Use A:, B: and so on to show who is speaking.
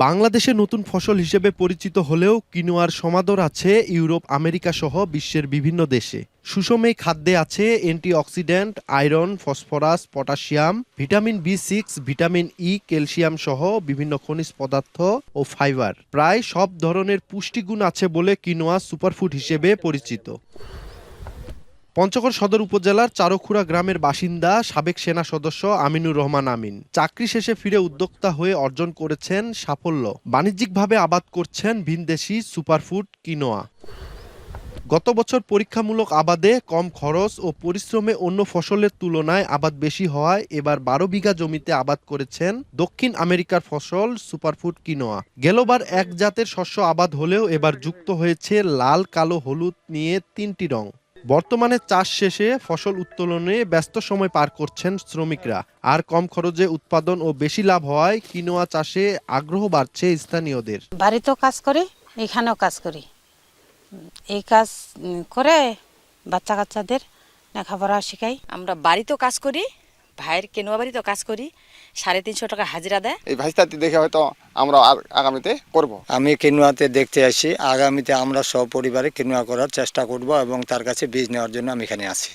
A: বাংলাদেশে নতুন ফসল হিসেবে পরিচিত হলেও কিনোয়ার সমাদর আছে ইউরোপ, আমেরিকা সহ বিশ্বের বিভিন্ন দেশে। সুষম এই খাদ্যে আছে antioxidant, iron, phosphorus, potassium, vitamin বি6, ভিটামিন ই, ক্যালসিয়াম সহ বিভিন্ন খনিজ পদার্থ ও ফাইবার। প্রায় সব ধরনের পুষ্টিগুণ আছে বলে কিনোয়া সুপারফুড হিসেবে পরিচিত। পঞ্চগড় সদর উপজেলার চারুখুড়া গ্রামের বাসিন্দা সাবেক সেনা সদস্য আমিনুর রহমান আমিন চাকরি শেষে ফিরে উদ্যোক্তা হয়ে অর্জন করেছেন সাফল্য। বাণিজ্যিকভাবে আবাদ করছেন ভিনদেশি সুপারফুড কিনোয়া। গত বছর পরীক্ষামূলক আবাদে কম খরচ ও পরিশ্রমে অন্য ফসলের তুলনায় আবাদ বেশি হওয়ায় এবার ১২ বিঘা জমিতে আবাদ করেছেন দক্ষিণ আমেরিকার ফসল সুপারফুড কিনোয়া। গেলবার এক জাতের শস্য আবাদ হলেও এবার যুক্ত হয়েছে লাল, কালো, হলুদ নিয়ে ৩টি রং। বর্তমানে চাষ শেষে ফসল উত্তোলনে ব্যস্ত সময় পার করছেন শ্রমিকরা। আর কম খরচে উৎপাদন ও বেশি লাভ হওয়ায় কিনোয়া চাষে আগ্রহ বাড়ছে স্থানীয়দের।
B: বাড়িতেও কাজ করি, এখানেও কাজ করি। এই কাজ করে বাচ্চা কাচ্চাদের লেখাপড়া শেখাই।
C: আমরা বাড়িতেও কাজ করি, ভাইয়ের কেনোয়া বাড়িতেও কাজ করি, 350 টাকা হাজিরা দেয়।
D: এই ভাইস্তাটি দেখে হয়তো আমরা আর আগামীতে করব।
E: আমি কেনুয়াতে দেখতে আসি, আগামীতে আমরা সপরিবারে কেনুয়া করার চেষ্টা করব এবং তার কাছে বীজ নেওয়ার জন্য আমি এখানে আছি।